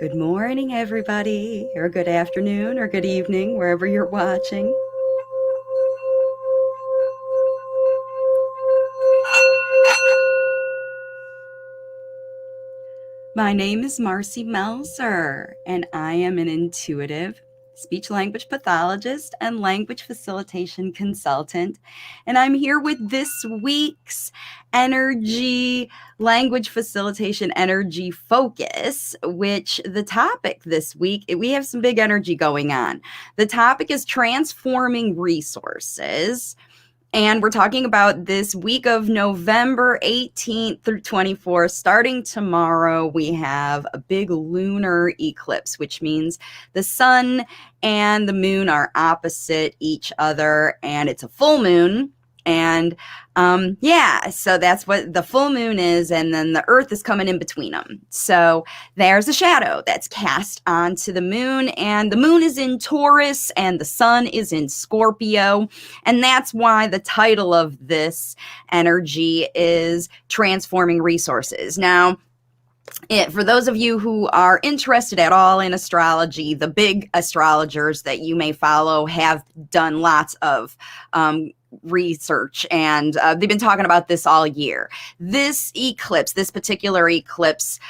Good morning, everybody, or good afternoon, or good evening, wherever you're watching. My name is Marci Melzer, and I am an intuitive speech language pathologist and language facilitation consultant. And I'm here with this week's energy language facilitation energy focus, which the topic this week, we have some big energy going on. The topic is transforming resources. And we're talking about this week of November 18th through 24th. Starting tomorrow, we have a big lunar eclipse, which means the sun and the moon are opposite each other, and it's a full moon. And so that's what the full moon is, and then the earth is coming in between them. So there's a shadow that's cast onto the moon, and the moon is in Taurus and the sun is in Scorpio. And that's why the title of this energy is Transforming Resources. Now, for those of you who are interested at all in astrology, the big astrologers that you may follow have done lots of research, and they've been talking about this all year. This particular eclipse,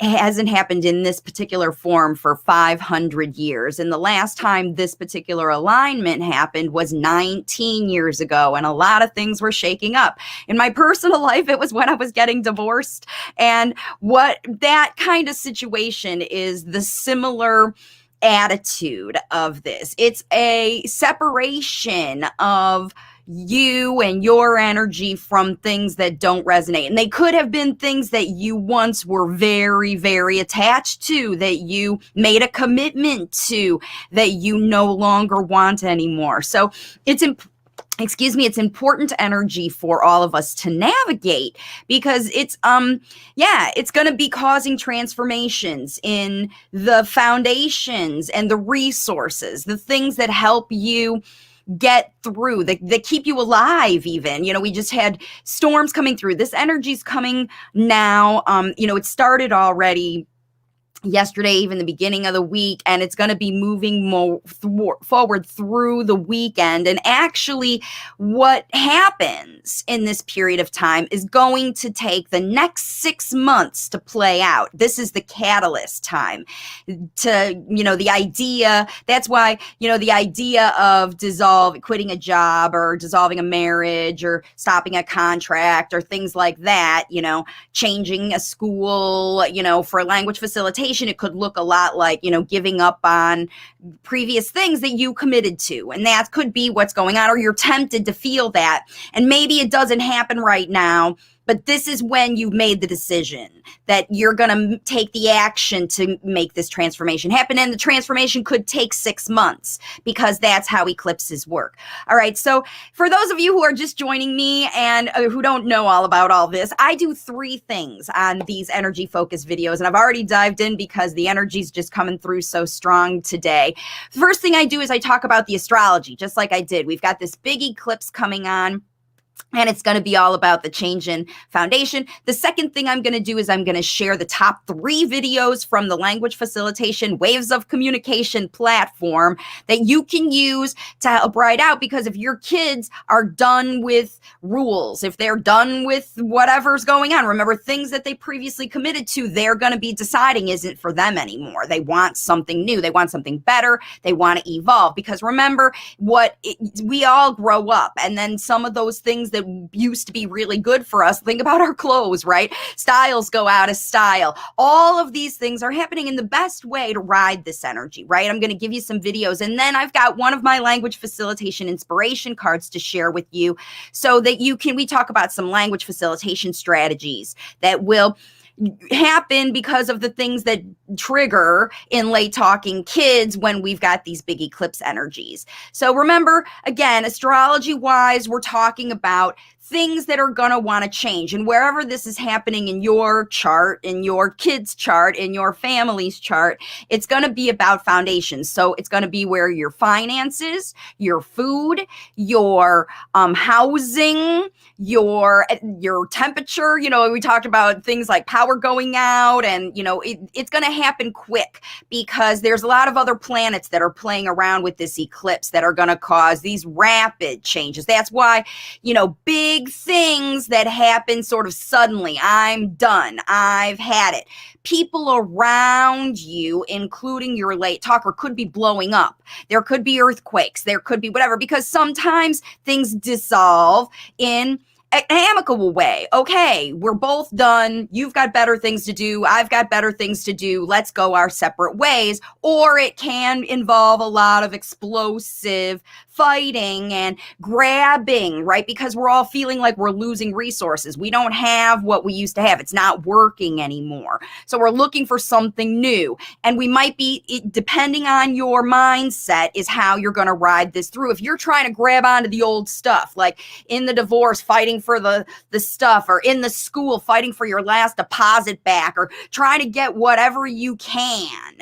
hasn't happened in this particular form for 500 years. And the last time this particular alignment happened was 19 years ago, and a lot of things were shaking up. In my personal life, it was when I was getting divorced. And what that kind of situation is the similar attitude of this. It's a separation of you and your energy from things that don't resonate. And they could have been things that you once were very, very attached to, that you made a commitment to, that you no longer want anymore. So it's important energy for all of us to navigate, because it's going to be causing transformations in the foundations and the resources, the things that help you get through, that keep you alive even. We just had storms coming through. This energy's coming now. It started already yesterday, even the beginning of the week, and it's going to be moving more forward through the weekend. And actually, what happens in this period of time is going to take the next 6 months to play out. This is the catalyst time to, the idea. That's why, the idea of quitting a job or dissolving a marriage or stopping a contract or things like that, changing a school, for language facilitation, it could look a lot like, giving up on previous things that you committed to. And that could be what's going on, or you're tempted to feel that. And maybe it doesn't happen right now, but this is when you've made the decision that you're going to take the action to make this transformation happen. And the transformation could take 6 months, because that's how eclipses work. All right. So for those of you who are just joining me and who don't know all about all this, I do 3 things on these energy focus videos. And I've already dived in because the energy is just coming through so strong today. The first thing I do is I talk about the astrology, just like I did. We've got this big eclipse coming on, and it's going to be all about the change in foundation. The second thing I'm going to do is I'm going to share the top 3 videos from the Language Facilitation Waves of Communication platform that you can use to help write out. Because if your kids are done with rules, if they're done with whatever's going on, remember, things that they previously committed to, they're going to be deciding isn't for them anymore. They want something new. They want something better. They want to evolve. Because remember, we all grow up, and then some of those things that used to be really good for us. Think about our clothes, right? Styles go out of style. All of these things are happening, in the best way to ride this energy, right? I'm going to give you some videos, and then I've got one of my language facilitation inspiration cards to share with you, so that we talk about some language facilitation strategies that will happen because of the things that trigger in late talking kids when we've got these big eclipse energies. So remember, again, astrology wise, we're talking about things that are going to want to change. And wherever this is happening in your chart, in your kids' chart, in your family's chart, it's going to be about foundations. So it's going to be where your finances, your food, your housing, your temperature, we talked about things like power power going out, and it's going to happen quick because there's a lot of other planets that are playing around with this eclipse that are going to cause these rapid changes. That's why, big things that happen sort of suddenly. I'm done. I've had it. People around you, including your late talker, could be blowing up. There could be earthquakes. There could be whatever, because sometimes things dissolve in an amicable way. Okay, we're both done. You've got better things to do. I've got better things to do. Let's go our separate ways. Or it can involve a lot of explosive fighting and grabbing, right? Because we're all feeling like we're losing resources. We don't have what we used to have. It's not working anymore. So we're looking for something new. And we might be, depending on your mindset, is how you're going to ride this through. If you're trying to grab onto the old stuff, like in the divorce, fighting for the stuff, or in the school, fighting for your last deposit back, or trying to get whatever you can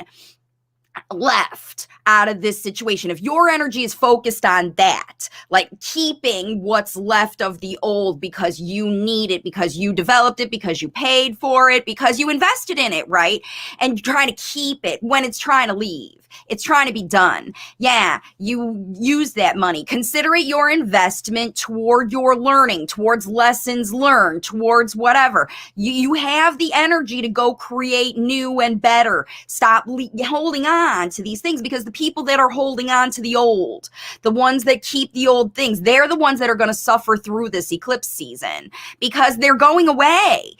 left out of this situation. If your energy is focused on that, like keeping what's left of the old because you need it, because you developed it, because you paid for it, because you invested in it, right? And you're trying to keep it when it's trying to leave. It's trying to be done. Yeah, you use that money. Consider it your investment toward your learning, towards lessons learned, towards whatever. You have the energy to go create new and better. Stop holding on to these things, because the people that are holding on to the old, the ones that keep the old things, they're the ones that are going to suffer through this eclipse season, because they're going away.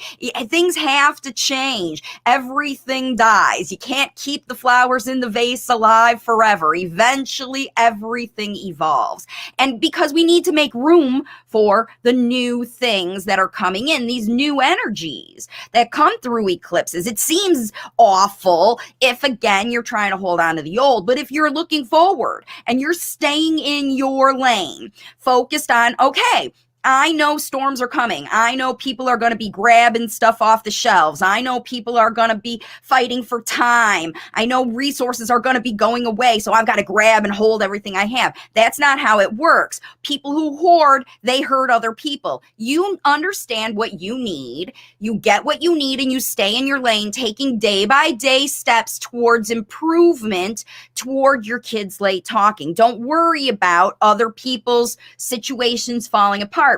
Things have to change. Everything dies. You can't keep the flowers in the vase alive forever. Eventually, everything evolves. And because we need to make room for the new things that are coming in, these new energies that come through eclipses. It seems awful if, again, you're trying to hold on to the old, but if you're looking forward and you're staying in your lane, focused on, okay, I know storms are coming. I know people are going to be grabbing stuff off the shelves. I know people are going to be fighting for time. I know resources are going to be going away, so I've got to grab and hold everything I have. That's not how it works. People who hoard, they hurt other people. You understand what you need. You get what you need, and you stay in your lane, taking day by day steps towards improvement toward your kids' late talking. Don't worry about other people's situations falling apart.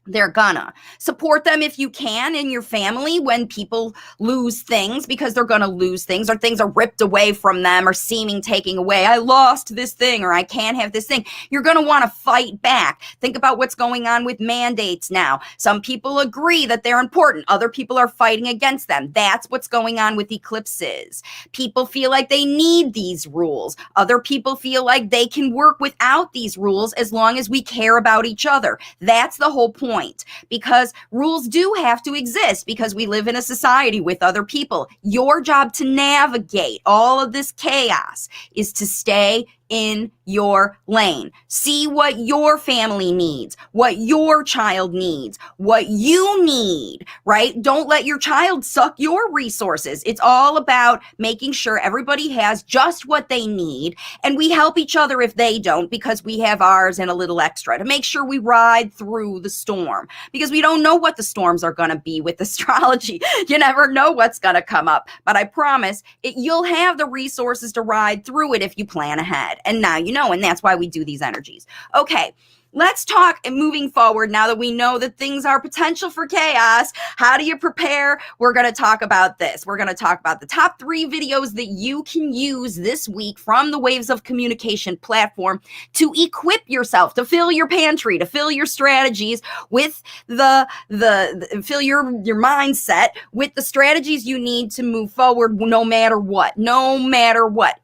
They're gonna support them if you can in your family when people lose things, because they're gonna lose things, or things are ripped away from them, or seeming taking away. I lost this thing, or I can't have this thing. You're gonna want to fight back. Think about what's going on with mandates now. Some people agree that they're important. Other people are fighting against them. That's what's going on with eclipses. People feel like they need these rules. Other people feel like they can work without these rules as long as we care about each other. That's the whole point. Because rules do have to exist, because we live in a society with other people. Your job to navigate all of this chaos is to stay in your lane. See what your family needs, what your child needs, what you need, right? Don't let your child suck your resources. It's all about making sure everybody has just what they need, and we help each other if they don't, because we have ours and a little extra to make sure we ride through the storm, because we don't know what the storms are going to be with astrology. You never know what's going to come up, but I promise you'll have the resources to ride through it if you plan ahead. And now you know, and that's why we do these energies. Okay, let's talk, and moving forward, now that we know that things are potential for chaos, how do you prepare? We're going to talk about this. We're going to talk about the top 3 videos that you can use this week from the Waves of Communication platform to equip yourself, to fill your pantry, to fill your strategies with fill your mindset with the strategies you need to move forward no matter what.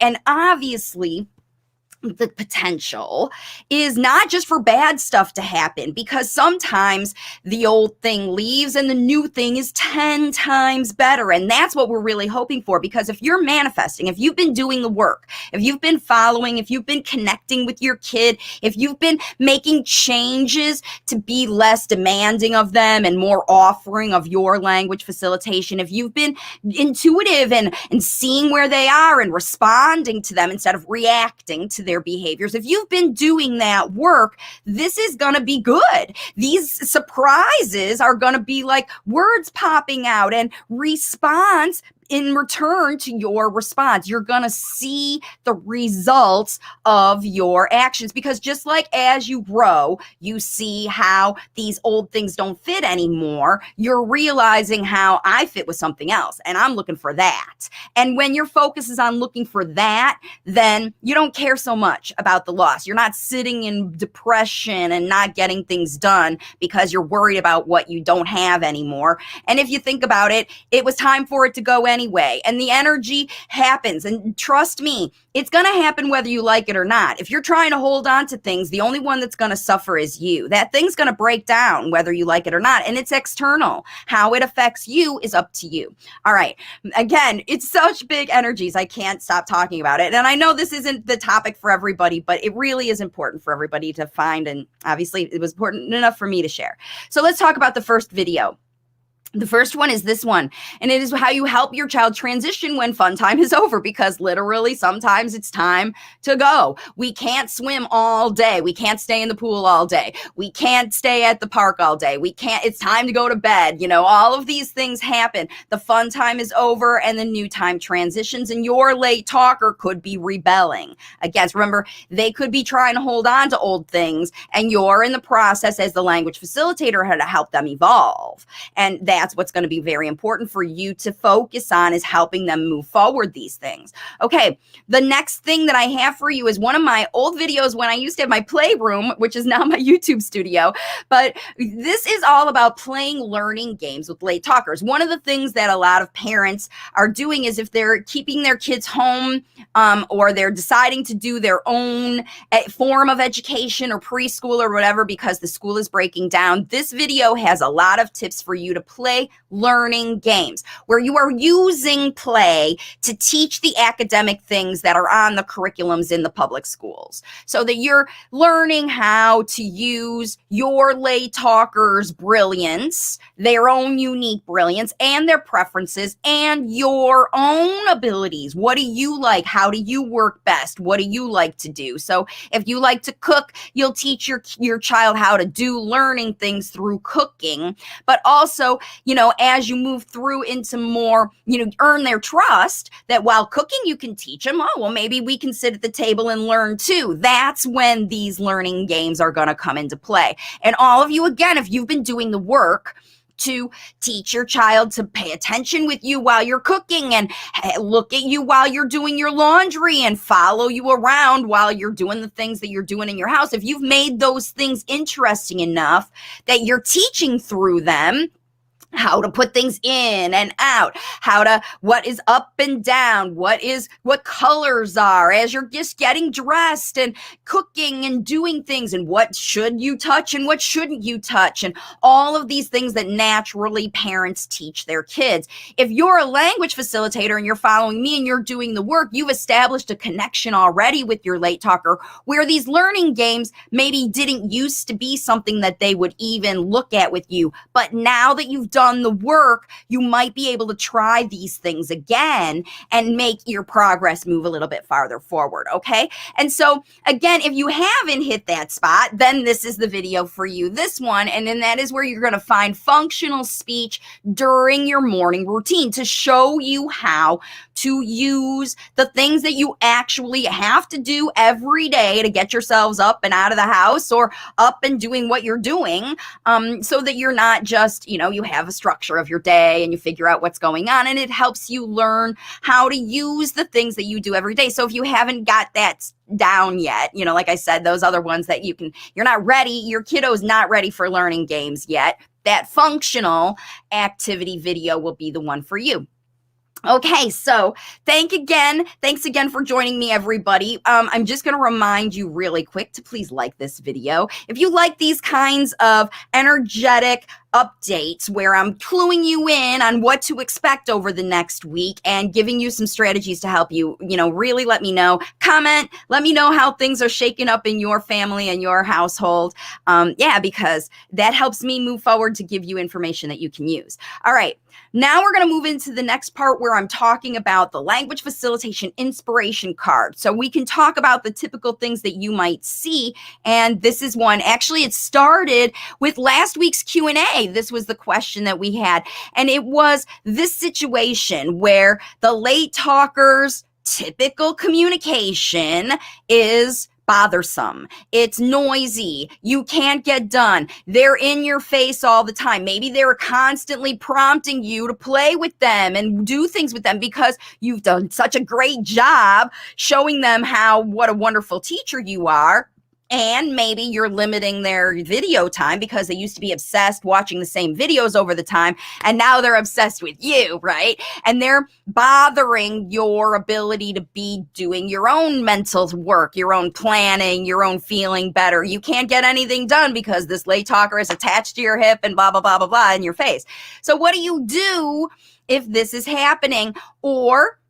And obviously, the potential is not just for bad stuff to happen, because sometimes the old thing leaves and the new thing is 10 times better. And that's what we're really hoping for, because if you're manifesting, if you've been doing the work, if you've been following, if you've been connecting with your kid, if you've been making changes to be less demanding of them and more offering of your language facilitation, if you've been intuitive and seeing where they are and responding to them instead of reacting to their their behaviors. If you've been doing that work, this is going to be good. These surprises are going to be like words popping out and response in return to your response. You're going to see the results of your actions, because just like as you grow, you see how these old things don't fit anymore. You're realizing how I fit with something else and I'm looking for that. And when your focus is on looking for that, then you don't care so much about the loss. You're not sitting in depression and not getting things done because you're worried about what you don't have anymore. And if you think about it, it was time for it to go anyway. And the energy happens. And trust me, it's going to happen whether you like it or not. If you're trying to hold on to things, the only one that's going to suffer is you. That thing's going to break down whether you like it or not. And it's external. How it affects you is up to you. All right. Again, it's such big energies. I can't stop talking about it. And I know this isn't the topic for everybody, but it really is important for everybody to find. And obviously it was important enough for me to share. So let's talk about the first video. The first one is this one, and it is how you help your child transition when fun time is over, because literally sometimes it's time to go. We can't swim all day. We can't stay in the pool all day. We can't stay at the park all day. It's time to go to bed. You know, all of these things happen. The fun time is over and the new time transitions, and your late talker could be rebelling against. Remember, they could be trying to hold on to old things, and you're in the process as the language facilitator how to help them evolve. And that's what's going to be very important for you to focus on, is helping them move forward these things. Okay, the next thing that I have for you is one of my old videos when I used to have my playroom, which is now my YouTube studio. But this is all about playing learning games with late talkers. One of the things that a lot of parents are doing is, if they're keeping their kids home or they're deciding to do their own form of education or preschool or whatever because the school is breaking down, this video has a lot of tips for you to play learning games where you are using play to teach the academic things that are on the curriculums in the public schools, so that you're learning how to use your lay talkers' brilliance, their own unique brilliance, and their preferences, and your own abilities. What do you like? How do you work best? What do you like to do? So if you like to cook, you'll teach your child how to do learning things through cooking, but also, you know, as you move through into more, you know, earn their trust, that while cooking, you can teach them, oh, well, maybe we can sit at the table and learn too. That's when these learning games are going to come into play. And all of you, again, if you've been doing the work to teach your child to pay attention with you while you're cooking and look at you while you're doing your laundry and follow you around while you're doing the things that you're doing in your house, if you've made those things interesting enough that you're teaching through them how to put things in and out, what is up and down, what colors are as you're just getting dressed and cooking and doing things, and what should you touch and what shouldn't you touch, and all of these things that naturally parents teach their kids. If you're a language facilitator and you're following me and you're doing the work, you've established a connection already with your late talker, where these learning games maybe didn't used to be something that they would even look at with you. But now that you've done the work, you might be able to try these things again and make your progress move a little bit farther forward. Okay. And so again, if you haven't hit that spot, then this is the video for you, this one. And then that is where you're going to find functional speech during your morning routine to show you how to use the things that you actually have to do every day to get yourselves up and out of the house or up and doing what you're doing, so that you're not just, you know, you have a structure of your day and you figure out what's going on, and it helps you learn how to use the things that you do every day. So if you haven't got that down yet, you know, like I said, those other ones that you're not ready, your kiddo's not ready for learning games yet, that functional activity video will be the one for you. Okay, so thanks again for joining me, everybody. I'm just going to remind you really quick to please like this video. If you like these kinds of energetic, updates where I'm cluing you in on what to expect over the next week and giving you some strategies to help you, really let me know. Comment, let me know how things are shaking up in your family and your household. Because that helps me move forward to give you information that you can use. All right. Now we're going to move into the next part where I'm talking about the language facilitation inspiration card. So we can talk about the typical things that you might see. And this is one. Actually, it started with last week's Q&A. This was the question that we had. And it was this situation where the late talker's typical communication is bothersome. It's noisy. You can't get done. They're in your face all the time. Maybe they're constantly prompting you to play with them and do things with them because you've done such a great job showing them what a wonderful teacher you are. And maybe you're limiting their video time because they used to be obsessed watching the same videos over the time. And now they're obsessed with you, right? And they're bothering your ability to be doing your own mental work, your own planning, your own feeling better. You can't get anything done because this late talker is attached to your hip and blah, blah, blah, blah, blah in your face. So what do you do if this is happening? Or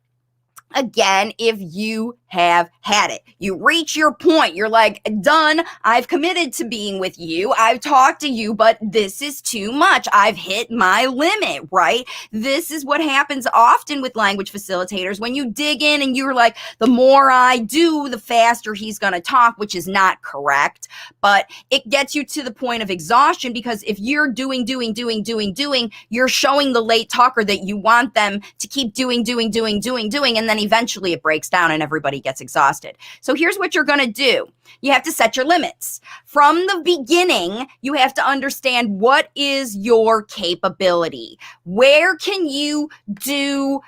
again, if you have had it, you reach your point, you're like, done, I've committed to being with you, I've talked to you, but this is too much, I've hit my limit, right? This is what happens often with language facilitators when you dig in and you're like, the more I do, the faster he's going to talk, which is not correct, but it gets you to the point of exhaustion because if you're doing, you're showing the late talker that you want them to keep doing, and then eventually it breaks down and everybody gets exhausted. So here's what you're going to do. You have to set your limits. From the beginning, you have to understand what is your capability. Where can you do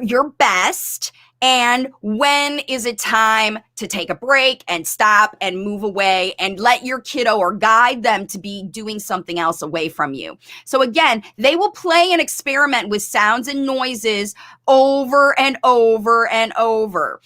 your best? And when is it time to take a break and stop and move away and let your kiddo or guide them to be doing something else away from you? So again, they will play and experiment with sounds and noises over and over and over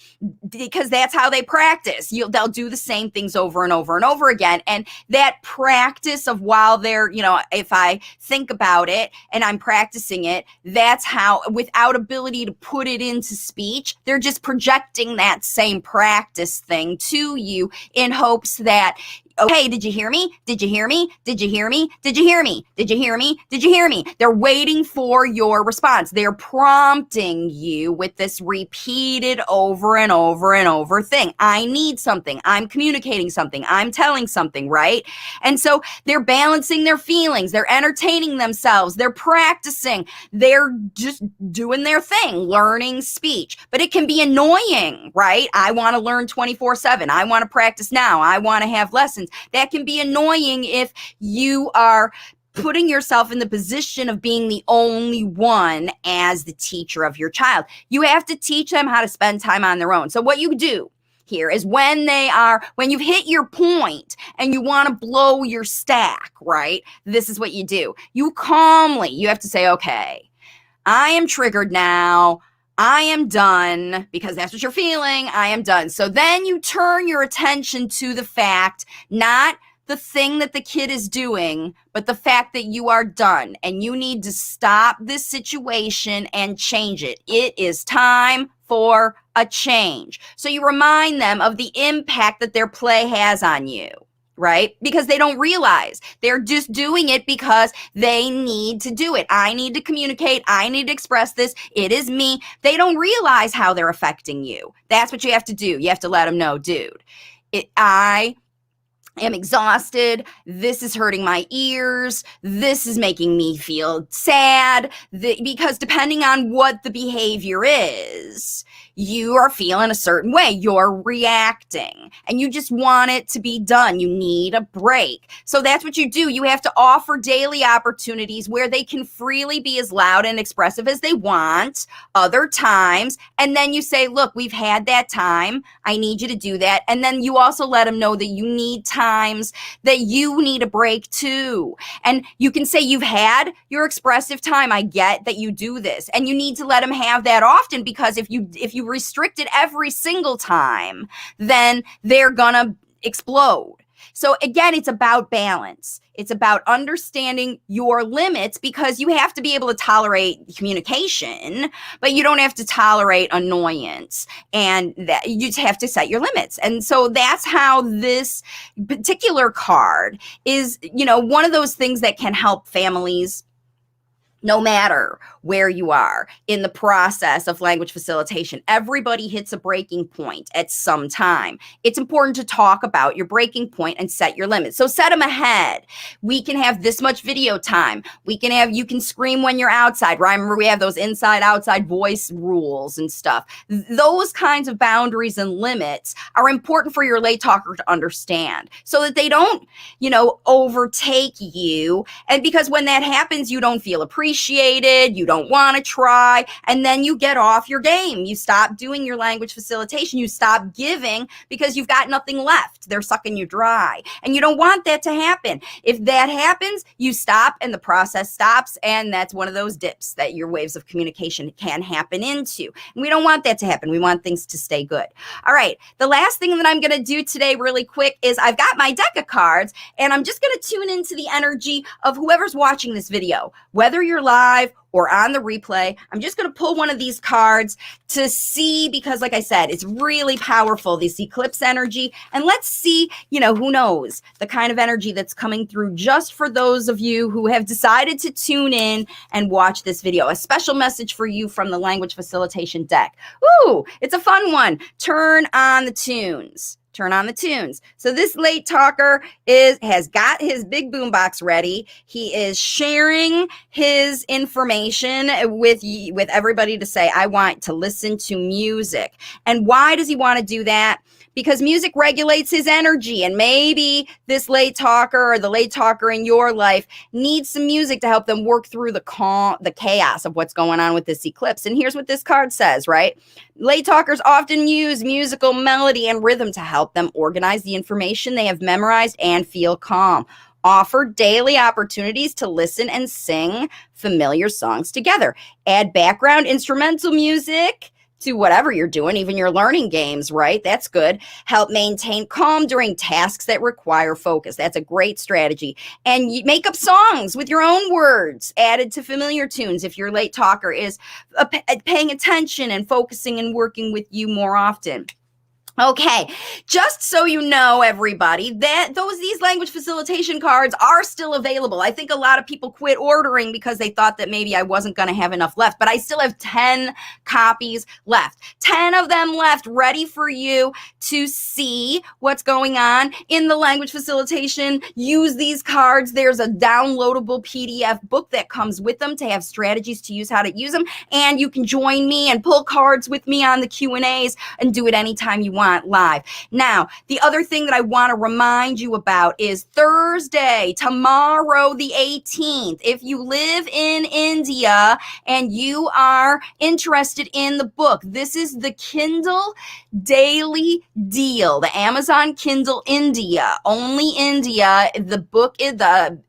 because that's how they practice. They'll do the same things over and over and over again. And that practice of while they're, if I think about it and I'm practicing it, that's how, without ability to put it into speech, they're just projecting that same practice thing to you in hopes that, okay, did you hear me? Did you hear me? Did you hear me? Did you hear me? Did you hear me? Did you hear me? They're waiting for your response. They're prompting you with this repeated over and over and over thing. I need something. I'm communicating something. I'm telling something, right? And so they're balancing their feelings. They're entertaining themselves. They're practicing. They're just doing their thing, learning speech. But it can be annoying, right? I want to learn 24/7. I want to practice now. I want to have lessons. That can be annoying if you are putting yourself in the position of being the only one as the teacher of your child. You have to teach them how to spend time on their own. So what you do here is when you've hit your point and you want to blow your stack, right? This is what you do. You have to say, okay, I am triggered now. I am done, because that's what you're feeling. I am done. So then you turn your attention to the fact, not the thing that the kid is doing, but the fact that you are done and you need to stop this situation and change it. It is time for a change. So you remind them of the impact that their play has on you. Right? Because they don't realize they're just doing it because they need to do it. I need to communicate. I need to express this. It is me. They don't realize how they're affecting you. That's what you have to do. You have to let them know, dude, I am exhausted. This is hurting my ears. This is making me feel sad. Because depending on what the behavior is, you are feeling a certain way. You're reacting and you just want it to be done. You need a break. So that's what you do. You have to offer daily opportunities where they can freely be as loud and expressive as they want other times. And then you say, look, we've had that time. I need you to do that. And then you also let them know that you need times that you need a break too. And you can say you've had your expressive time. I get that you do this, and you need to let them have that often, because if you restrict it every single time, then they're gonna explode. So again, it's about balance. It's about understanding your limits, because you have to be able to tolerate communication, but you don't have to tolerate annoyance, and that you just have to set your limits. And so that's how this particular card is, one of those things that can help families no matter where you are in the process of language facilitation. Everybody hits a breaking point at some time. It's important to talk about your breaking point and set your limits. So set them ahead. We can have this much video time. You can scream when you're outside. Remember, we have those inside-outside voice rules and stuff. Those kinds of boundaries and limits are important for your late talker to understand, so that they don't, overtake you. And because when that happens, you don't feel appreciated. You don't want to try, and then you get off your game. You stop doing your language facilitation. You stop giving because you've got nothing left. They're sucking you dry, and you don't want that to happen. If that happens, you stop and the process stops, and that's one of those dips that your waves of communication can happen into. And we don't want that to happen. We want things to stay good. All right, the last thing that I'm going to do today really quick is I've got my deck of cards, and I'm just going to tune into the energy of whoever's watching this video, whether you're live or on the replay. I'm just going to pull one of these cards to see, because like I said, it's really powerful, this eclipse energy. And let's see, who knows, the kind of energy that's coming through just for those of you who have decided to tune in and watch this video. A special message for you from the language facilitation deck. Ooh, it's a fun one. Turn on the tunes. Turn on the tunes. So this late talker has got his big boombox ready. He is sharing his information with everybody to say, I want to listen to music. And why does he want to do that? Because music regulates his energy, and maybe this late talker or the late talker in your life needs some music to help them work through the chaos of what's going on with this eclipse. And here's what this card says, right? Late talkers often use musical melody and rhythm to help them organize the information they have memorized and feel calm. Offer daily opportunities to listen and sing familiar songs together. Add background instrumental music to whatever you're doing, even your learning games, right? That's good. Help maintain calm during tasks that require focus. That's a great strategy. And you make up songs with your own words added to familiar tunes if your late talker is paying attention and focusing and working with you more often. Okay, just so you know, everybody, that these language facilitation cards are still available. I think a lot of people quit ordering because they thought that maybe I wasn't going to have enough left, but I still have 10 copies left. 10 of them left, ready for you to see what's going on in the language facilitation. Use these cards. There's a downloadable PDF book that comes with them to have strategies to use how to use them, and you can join me and pull cards with me on the Q&As and do it anytime you want live. Now, the other thing that I want to remind you about is Thursday, tomorrow, the 18th. If you live in India and you are interested in the book, this is the Kindle Daily Deal, the Amazon Kindle India, only India. The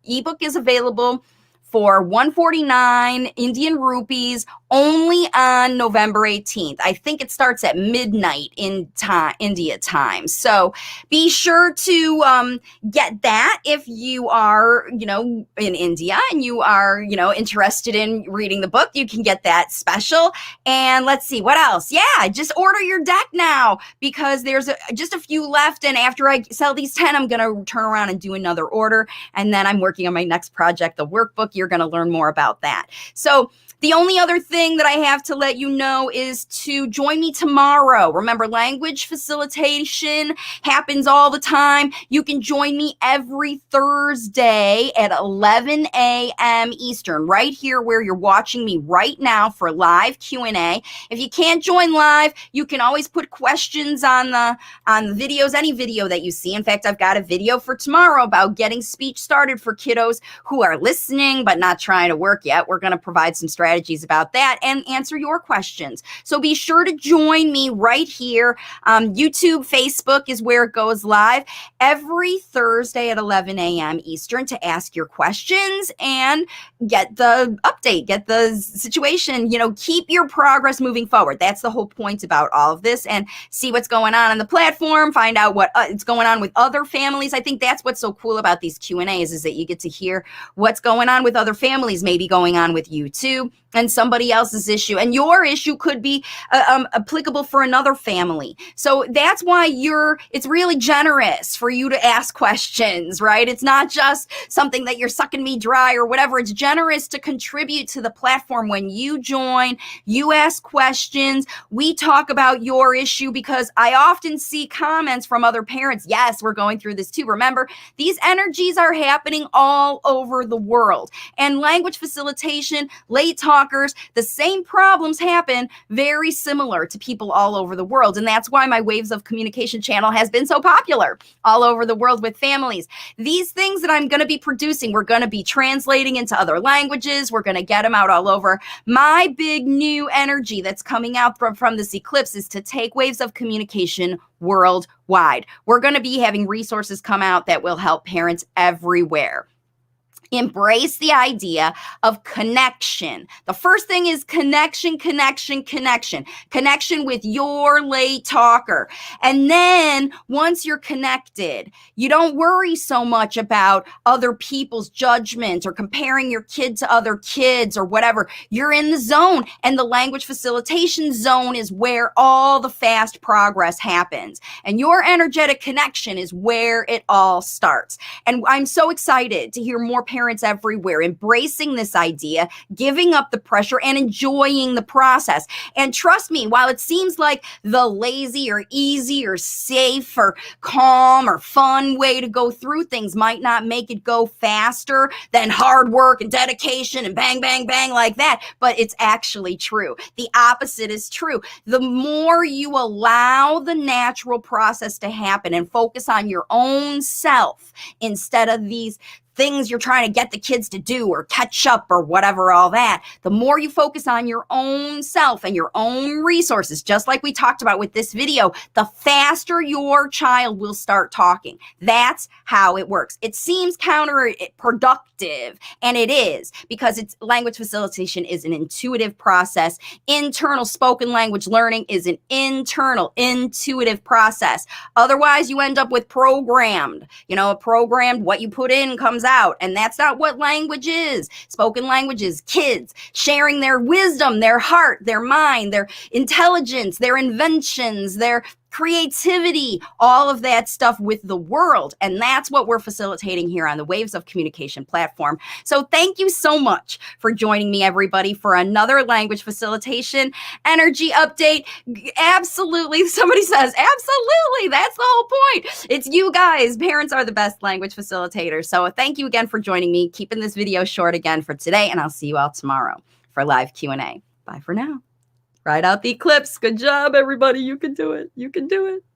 ebook is available for 149 Indian rupees only on November 18th. I think it starts at midnight in India time. So be sure to get that if you are, in India and you are, interested in reading the book. You can get that special. And let's see, what else? Yeah, just order your deck now, because there's just a few left. And after I sell these 10, I'm going to turn around and do another order. And then I'm working on my next project, the workbook. You're going to learn more about that. So the only other thing that I have to let you know is to join me tomorrow. Remember, language facilitation happens all the time. You can join me every Thursday at 11 a.m. Eastern, right here where you're watching me right now for live Q&A. If you can't join live, you can always put questions on the videos, any video that you see. In fact, I've got a video for tomorrow about getting speech started for kiddos who are listening but not trying to work yet. We're going to provide some strategies about that. that and answer your questions. So be sure to join me right here. YouTube, Facebook is where it goes live every Thursday at 11 a.m. Eastern to ask your questions and get the update, get the situation, keep your progress moving forward. That's the whole point about all of this, and see what's going on the platform, find out what it's going on with other families. I think that's what's so cool about these Q&As is that you get to hear what's going on with other families, maybe going on with you too, and somebody else's issue. And your issue could be applicable for another family. So that's why it's really generous for you to ask questions, right? It's not just something that you're sucking me dry or whatever. It's generous to contribute to the platform. When you join, you ask questions, we talk about your issue, because I often see comments from other parents. Yes, we're going through this too. Remember, these energies are happening all over the world. And language facilitation, late talkers, the same problems happen very similar to people all over the world. And that's why my Waves of Communication channel has been so popular all over the world with families. These things that I'm going to be producing, we're going to be translating into other languages. We're going to get them out all over. My big new energy that's coming out from this eclipse is to take Waves of Communication worldwide. We're going to be having resources come out that will help parents everywhere. Embrace the idea of connection. The first thing is connection with your late talker. And then once you're connected, you don't worry so much about other people's judgment or comparing your kid to other kids or whatever. You're in the zone, and the language facilitation zone is where all the fast progress happens. And your energetic connection is where it all starts. And I'm so excited to hear more parents everywhere embracing this idea, giving up the pressure, and enjoying the process. And trust me, while it seems like the lazy or easy or safe or calm or fun way to go through things might not make it go faster than hard work and dedication and bang, bang, bang like that, but it's actually true. The opposite is true. The more you allow the natural process to happen and focus on your own self instead of these things you're trying to get the kids to do or catch up or whatever, all that, the more you focus on your own self and your own resources, just like we talked about with this video, the faster your child will start talking. That's how it works. It seems counterproductive, and it is, because language facilitation is an intuitive process. Internal spoken language learning is an internal intuitive process. Otherwise, you end up with programmed, what you put in comes out. And that's not what language is. Spoken language is kids sharing their wisdom, their heart, their mind, their intelligence, their inventions, their creativity, all of that stuff with the world. And that's what we're facilitating here on the Waves of Communication platform. So thank you so much for joining me, everybody, for another language facilitation energy update. Absolutely. Somebody says, absolutely. That's the whole point. It's you guys. Parents are the best language facilitators. So thank you again for joining me, keeping this video short again for today. And I'll see you all tomorrow for live Q&A. Bye for now. Ride out the eclipse. Good job, everybody. You can do it. You can do it.